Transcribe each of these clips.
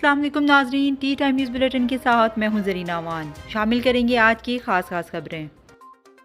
अस्सलाम वालेकुम नाजरीन, टी टाइम न्यूज़ बुलेटिन के साथ मैं हूं ज़रीना अमान। शामिल करेंगे आज की खास खबरें।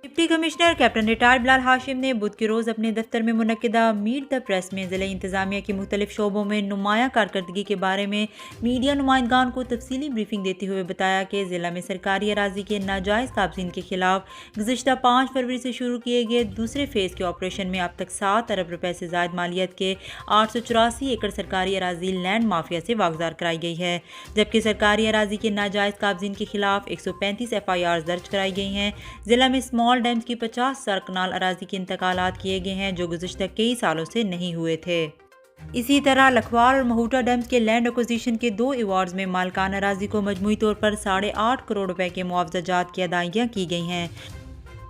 Deputy commissioner captain retired Bilal Hashim ने बुध के रोज़ अपने दफ्तर में मुनक्किदा मीट द प्रेस में ज़िले इंतज़ामिया की मुख्तलिफ शोबों में नुमाया कारकर्दगी के बारे में मीडिया नुमाइंदगान को तफसीली ब्रीफिंग देते हुए बताया कि ज़िला में सरकारी अराजी के नाजायज़ काबज़ीन के खिलाफ गुज़िश्ता 5 फरवरी से शुरू किए गए दूसरे फेज़ के ऑपरेशन में अब तक 7 अरब रुपए से ज़ायद मालियत के 884 एकड़ सरकारी अराजी लैंड माफिया से वागजार कराई गई है, जबकि सरकारी अराजी के नाजायज़ काबज़ीन के खिलाफ 135 FIR दर्ज कराई गई हैं। ज़िला में स्मॉल डैम्स की 50 सरकनाल अराजी के इंतकालात किए गए हैं जो गुज़िश्ता कई सालों से नहीं हुए थे। इसी तरह लखवार और महूटा डैम्स के लैंड एक्विजिशन के 2 अवार्ड्स में मालकान अराजी को मजमूई तौर पर 8.5 करोड़ रुपए के मुआवजा जात की अदायगियाँ की गई हैं।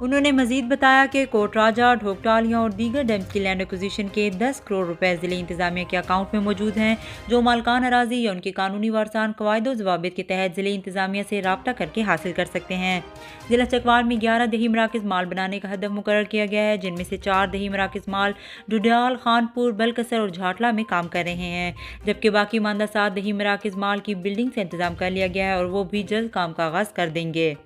उन्होंने मजीद बताया कि कोट राजा, ढोकटालियाँ और दीगर डैम्स की लैंड एक्विजिशन के 10 करोड़ रुपए ज़िले इंतज़ामिया के अकाउंट में मौजूद हैं, जो मालकान अराजी या उनके कानूनी वारसान कवायद व ज़वाबित के तहत ज़िले इंतज़ामिया से राब्ता करके हासिल कर सकते हैं। ज़िला चकवाल में 11 दही मराकज़ माल बनाने का हदफ मुकर्रर किया गया है, जिनमें से 4 दही मराकज़ माल डुडियाल, खानपुर, बलकसर और झाटला में काम कर रहे हैं, जबकि बाकी मानदा 7 दही मराकज़ माल की बिल्डिंग से इंतज़ाम कर लिया गया है और वो भी जल्द काम का आगाज़ कर देंगे।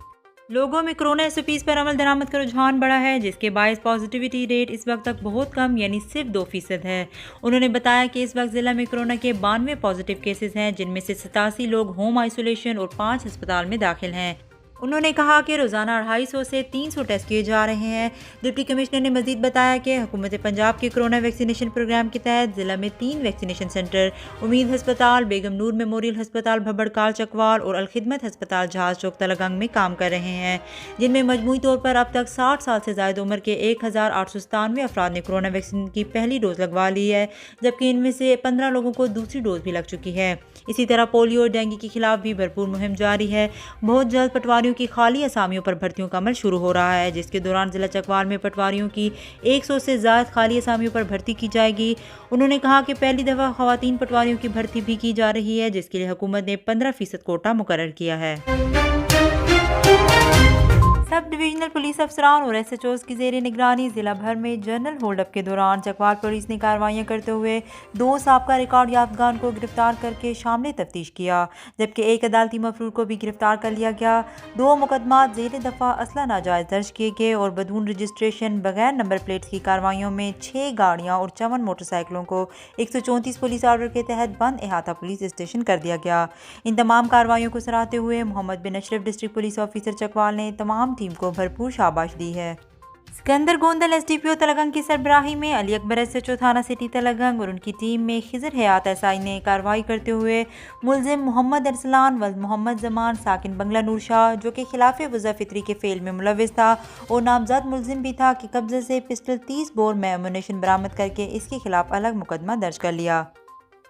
लोगों में कोरोना SOPs पर अमल दरामद का रुझान बढ़ा है, जिसके बायस पॉजिटिविटी रेट इस वक्त तक बहुत कम यानी सिर्फ 2% है। उन्होंने बताया कि इस वक्त ज़िला में कोरोना के 92 पॉजिटिव केसेस हैं, जिनमें से 87 लोग होम आइसोलेशन और 5 अस्पताल में दाखिल हैं। उन्होंने कहा कि रोज़ाना 250 से 300 टेस्ट किए जा रहे हैं। डिप्टी कमिश्नर ने मजीद बताया कि हुकूमत पंजाब के कोरोना वैक्सीनेशन प्रोग्राम के तहत ज़िला में 3 वैक्सीनेशन सेंटर उम्मीद हस्पताल, बेगम नूर मेमोरियल हस्पताल भबड़काल चकवाल और अलखिदमत हस्पताल जहाज चौक तलगंग में काम कर रहे हैं, जिनमें मजमूई तौर पर अब तक 60 साल से ज़ायद उम्र के 1897 अफराद ने कोरोना वैक्सीन की पहली डोज लगवा ली है, जबकि इनमें से 15 लोगों को दूसरी डोज भी लग चुकी है। इसी तरह पोलियो और डेंगू के खिलाफ भी भरपूर मुहिम जारी है। बहुत जल्द पटवारियों की खाली असामियों पर भर्तियों का अमल शुरू हो रहा है, जिसके दौरान जिला चकवाल में पटवारियों की 100 से ज़्यादा खाली असामियों पर भर्ती की जाएगी। उन्होंने कहा कि पहली दफ़ा ख़वातीन पटवारियों की भर्ती भी की जा रही है, जिसके लिए हुकूमत ने 15% कोटा मुकर्रर किया है। सब डिविजनल पुलिस अफसरान और SHOs की ज़ेर निगरानी ज़िला भर में जनरल होल्डअप के दौरान चकवाल पुलिस ने कार्रवाइयाँ करते हुए 2 साबका रिकॉर्ड याफ्तगान को गिरफ्तार करके शामिल तफ्तीश किया, जबकि एक अदालती मफरूर को भी गिरफ्तार कर लिया गया। 2 मुकदमात ज़ेर दफ़ा असला नाजायज़ दर्ज किए गए और बदून रजिस्ट्रेशन बगैर नंबर प्लेट्स की कार्रवाइयों में 6 गाड़ियाँ और 54 मोटरसाइकिलों को 134 पुलिस ऑर्डर के तहत बंद अहाता पुलिस स्टेशन कर दिया गया। इन तमाम कार्रवाइयों को सराहते हुए Mohammad bin Ashraf district police officer Chakwal ने तमाम टीम को भरपूर शाबाश दी है। सिकंदर गोंदल SDPO तलगंग की सरबराही में अली अकबर SHO थाना सिटी तलगंग और उनकी टीम में खिजर हयात SI ने कार्रवाई करते हुए मुलजिम मोहम्मद अरसलान व मोहम्मद जमान साकिन बंगला नूर शाह, जो कि खिलाफ वज़ा फितरी के फेल में मुलविस था और नामजद मुलजिम भी था, कि कब्जे से पिस्टल 30 बोर में एमुनेशन बरामद करके इसके खिलाफ अलग मुकदमा दर्ज कर लिया।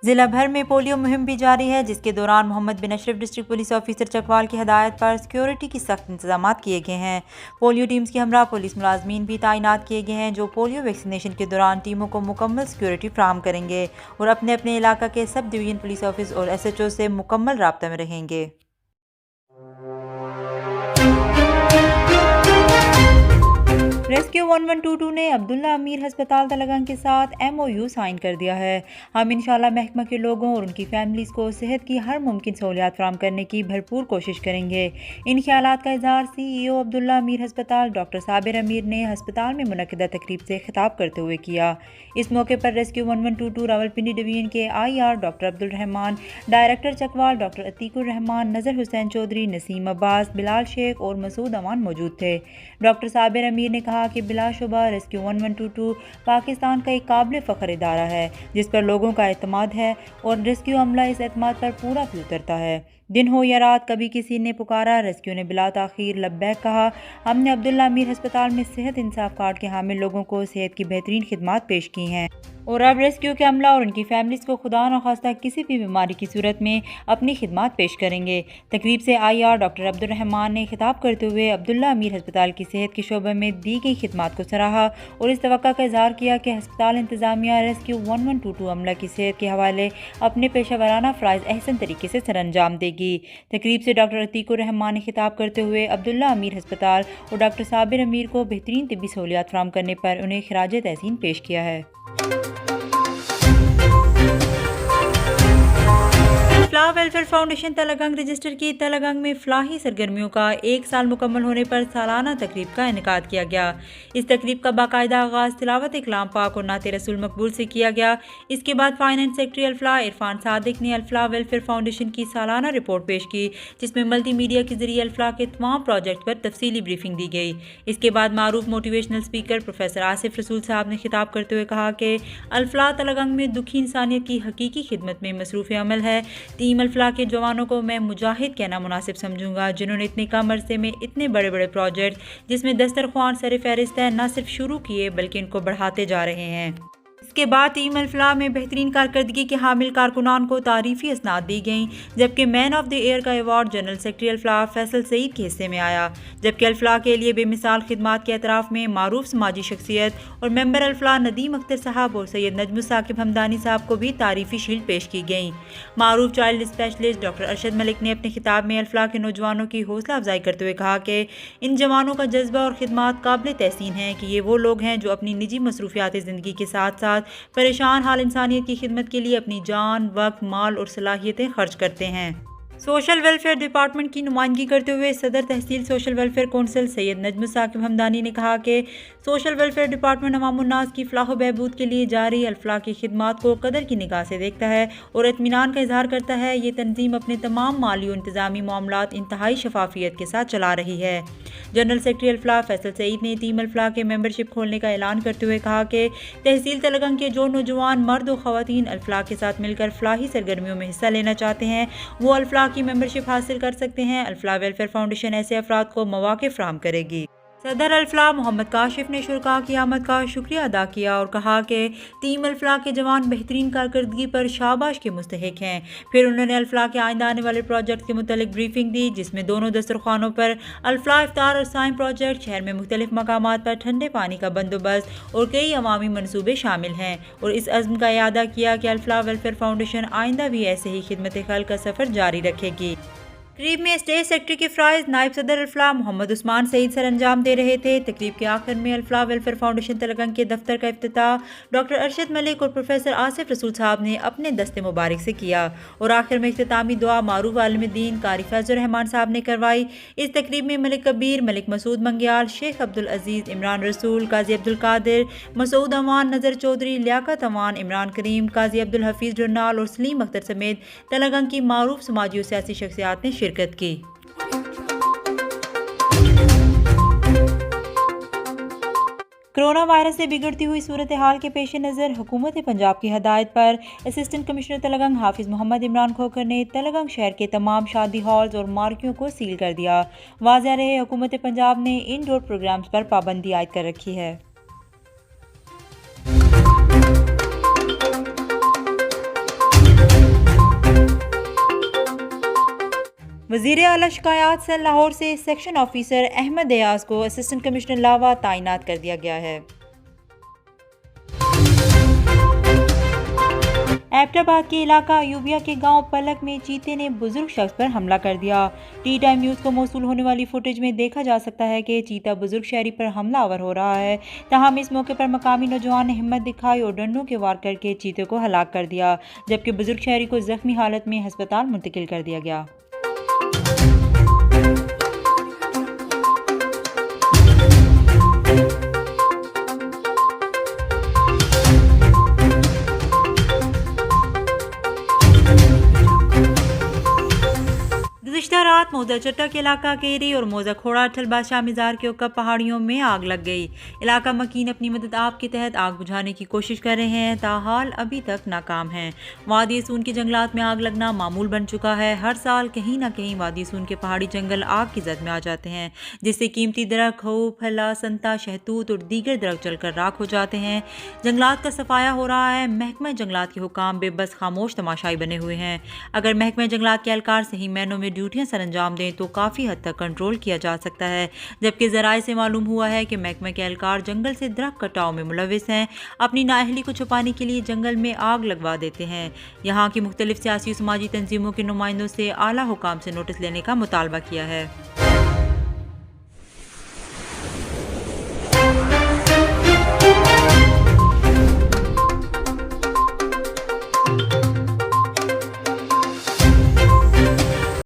ज़िला भर में पोलियो मुहिम भी जारी है, जिसके दौरान Mohammad bin Ashraf district police officer Chakwal की हदायत पर सिक्योरिटी की सख्त इंतजाम किए गए हैं। पोलियो टीम्स के हमरा पुलिस मुलाजमीन भी तैनात किए गए हैं, जो पोलियो वैक्सीनेशन के दौरान टीमों को मुकम्मल सिक्योरिटी फ्राहम करेंगे और अपने अपने इलाका के सब डिवीजन पुलिस ऑफिस और SHO से मुकम्मल राब्ता में रहेंगे। रेस्क्यू 1122 ने अब्दुल्ला अमीर हस्पताल तलगंग के साथ MOU साइन कर दिया है। हम इंशाल्लाह महकमा के लोगों और उनकी फैमिलीज़ को सेहत की हर मुमकिन सहूलियात फराहम करने की भरपूर कोशिश करेंगे। इन ख्यालात का इजहार CEO अब्दुल्ला अमीर हस्पताल डॉक्टर साबिर अमीर ने हस्पताल में मुनक्किदा तकरीब से खिताब करते हुए किया। इस मौके पर रेस्क्यू 1122 रावलपिंडी डिवीजन के IR doctor Abdul Rahman, director Chakwal doctor Atiqur Rahman, नज़र हुसैन चौधरी, नसीम अब्बास, बिलाल शेख और मसूद अमान मौजूद थे। डॉक्टर साबिर अमीर ने कहा कि बिलाशुबा रेस्क्यू 1122 पाकिस्तान का एक काबिल फ़ख्र इदारा है, जिस पर लोगों का एतमाद है और रेस्क्यू अमला इस एतमाद पर पूरा भी उतरता है। दिन हो या रात, कभी किसी ने पुकारा, रेस्क्यू ने बिला ताख़ीर लब्बैक कहा। हमने अब्दुल्ला अमीर हस्पताल में सेहत इंसाफ कार्ड के हामिल लोगों को सेहत की बेहतरीन खिदमात पेश की हैं और अब रेस्क्यू के अमला और उनकी फैमिलीज़ को खुदा न खास्ता किसी भी बीमारी की सूरत में अपनी खिदमात पेश करेंगे। तकरीब से IR डॉक्टर अब्दुल रहमान ने खिताब करते हुए अब्दुल्ला अमीर हस्पताल की सेहत के शोबे में दी गई खिदमात को सराहा और इस तवक्का का इजहार किया कि हस्पताल इंतज़ामिया रेस्क्यू 1122 अमला की सेहत के हवाले अपने पेशा वराना फ़राइज़ अहसन तरीके से सरअंजाम देगी। तकरीब से डॉक्टर अतीकुर रहमान ने खिताब करते हुए अब्दुल्ला अमीर हस्पताल और डॉक्टर साबिर अमीर को बेहतरीन तिब्बी सहूलियात फराहम करने पर उन्हें खिराज तहसीन पेश किया है। Flower welfare foundation Talagang register की तलगंग में फलाही सरगर्मियों का 1 साल मुकम्मल होने पर सालाना तकरीब का इनेकाद किया गया। इस तकरीब का बाकायदा आगाज़ तिलावत कलाम पाक और नाते रसूल मकबूल से किया गया। इसके बाद फाइनेंस सेक्रेटरी अल्फलाह इरफान सादिक ने अल्फलाह वेलफेयर फाउंडेशन की सालाना रिपोर्ट पेश की, जिसमें मल्टी मीडिया के जरिए अल्फलाह के तमाम प्रोजेक्ट पर तफसीली ब्रीफिंग दी गई। इसके बाद मारूफ मोटिवेशनल स्पीकर प्रोफेसर आसिफ रसूल साहब ने खिताब करते हुए कहा कि अल्फलाह तलगंग में दुखी इंसानियत की हकीकी खिदमत में मसरूफ़ अमल है। टीम अल्फलाह के जवानों को मैं मुजाहिद कहना मुनासिब समझूंगा, जिन्होंने इतने कम अरसे में इतने बड़े बड़े प्रोजेक्ट जिसमें दस्तरख्वान सर फहरिस्त है न सिर्फ शुरू किए बल्कि इनको बढ़ाते जा रहे हैं। इसके बाद टीम अल्फलाह में बेहतरीन कारकर्दगी के हामिल कारकुनान को तारीफ़ी असनाद दी गईं, जबकि मैन ऑफ द ईयर का award general secretary Alfalah Faisal Saeed के हिस्से में आया। जबकि अल्फलाह के लिए बेमिसाल खिदमात के अतराफ़ में मारूफ समाजी शख्सियत और मेंबर अल्फलाह नदीम अख्तर साहब और सैयद नजमुल साकिब हमदानी साहब को भी तारीफ़ी शील्ड पेश की गई। मारूफ child specialist doctor Arshad Malik ने अपने खिताब में अल्फलाह के नौजवानों की हौसला अफजाई करते हुए कहा कि इन जवानों का जज्बा और खिदमात काबिल तहसीन है कि ये वो लोग हैं जो अपनी निजी मसरूफियात ज़िंदगी के साथ साथ परेशान हाल इंसानियत की खिदमत के लिए अपनी जान, वक्त, माल और सलाहियतें खर्च करते हैं। सोशल वेलफेयर डिपार्टमेंट की नुमाइंदगी करते हुए Sadar tehsil social welfare council Syed Najmul Saqib Hamdani ने कहा कि सोशल वेलफेयर डिपार्टमेंट अवामुन्नास की फलाह बहबूद के लिए जारी अल्फलाह की खिदमात को कदर की निगाह से देखता है और इत्मीनान का इजहार करता है। ये तंजीम अपने तमाम माली और इंतजामी मामलात इंतहाई शफाफियत के साथ चला रही है। जनरल सेक्रेटरी अल्फलाह फैसल सईद ने टीम अल्फलाह के मेंबरशिप खोलने का ऐलान करते हुए कहा कि तहसील तलगंग के जो नौजवान मर्द और ख़वातीन अल्फलाह के साथ मिलकर फलाही सरगर्मियों में हिस्सा लेना चाहते हैं वो अल्फलाह की मेंबरशिप हासिल कर सकते हैं। अल्फलाह वेलफेयर फाउंडेशन ऐसे अफराद को मौके फराहम करेगी। सदर अल्फलाह मोहम्मद काशिफ ने शुरका की आमद का शुक्रिया अदा किया और कहा कि टीम अल्फलाह के जवान बेहतरीन कारकर्दगी पर शाबाश के मुस्तहिक हैं। फिर उन्होंने अल्फलाह के आइंदा आने वाले प्रोजेक्ट के मुतालिक ब्रीफिंग दी, जिसमें दोनों दस्तरखानों पर अल्फलाह इफ्तार और साइम प्रोजेक्ट, शहर में मुख्तलिफ मकामात पर ठंडे पानी का बंदोबस्त और कई अवामी मनसूबे शामिल हैं और इस अज़्म का इयादा किया कि अल्फलाह वेलफेयर फाउंडेशन आइंदा भी ऐसे ही खिदमत खल्क का सफ़र जारी रखेगी। तकरीब में स्टेट सेक्रेटरी के फ़राइज़ नायब सदर अल्फलाह मोहम्मद उस्मान सईद सर अंजाम दे रहे थे। तकरीब के आखिर में अल्फलाह वेलफेयर फाउंडेशन तलगंग के दफ्तर का इफ्तिताह डॉक्टर अरशद मलिक और प्रोफेसर आसिफ रसूल साहब ने अपने दस्ते मुबारक से किया और आखिर में इख्तितामी दुआ मारूफ आलिम दीन कारी फैज़ुर रहमान साहब ने करवाई। इस तकरीब में मलिक कबीर, मलिक मसूद मंगियाल, शेख अब्दुल अजीज़, इमरान रसूल, काजी अब्दुल कादिर, मसूद अमान, नज़र चौधरी, लियाकत अमान, इमरान करीम, काजी अब्दुल हफीज़ डरनाल और सलीम अख्तर समेत तलगंग की मारूफ समाजी और सियासी शख्सियात ने शिरकत की। कोरोना वायरस से बिगड़ती हुई सूरत हाल के पेश नज़र हुकूमत पंजाब की हदायत पर असिस्टेंट कमिश्नर तलगंग हाफिज़ मोहम्मद इमरान खोखर ने तलगंग शहर के तमाम शादी हॉल्स और मार्कियों को सील कर दिया। वाज़ेह रहे हुकूमत पंजाब ने इंडोर प्रोग्राम्स पर पाबंदी आयद कर रखी है। वज़ीर आला शिकायत सेल लाहौर से सेक्शन ऑफिसर अहमद एयाज को असिस्टेंट कमिश्नर लावा तैनात कर दिया गया है। एबटाबाद के इलाका यूबिया के गांव पलक में चीते ने बुजुर्ग शख्स पर हमला कर दिया। टी टाइम न्यूज़ को मौसूल होने वाली फुटेज में देखा जा सकता है कि चीता बुजुर्ग शहरी पर हमलावर हो रहा है। ताहम इस मौके पर मकामी नौजवान ने हिम्मत दिखाई और डंडों के वार करके चीते को हलाक कर दिया, जबकि बुजुर्ग शहरी को जख्मी हालत में अस्पताल मुंतकिल कर दिया गया। रात मौजा चट्टा के इलाका केरी और मौजा खोड़ा अठल बादशाह मिजार के उक्का पहाड़ियों में आग लग गई। इलाका मकीन अपनी मदद आप के तहत आग बुझाने की कोशिश कर रहे हैं, ताहाल अभी तक नाकाम हैं। वादी सून के जंगलात में आग लगना मामूल बन चुका है। हर साल कहीं ना कहीं वादी सून के पहाड़ी जंगल आग की जद में आ जाते हैं, जिससे कीमती दरख्त, खऊ, फला, संता, शहतूत और दीगर दरख्त जलकर राख हो जाते हैं। जंगलात का सफाया हो रहा है। महकमा जंगलात के हुकाम बेबस खामोश तमाशाई बने हुए हैं। अगर महकमा जंगलात के एहलकार सही मायनों में ड्यूटियां अंजाम दें तो काफ़ी हद तक कंट्रोल किया जा सकता है। जबकि ज़राए से मालूम हुआ है कि महकमे के एहलकार जंगल से दरख्त कटाव में मुलविस हैं। अपनी नाअहली को छुपाने के लिए जंगल में आग लगवा देते हैं। यहाँ की मुख्तलिफ सियासी समाजी तंजीमों के नुमाइंदों से आला हुकाम से नोटिस लेने का मुतालबा किया है।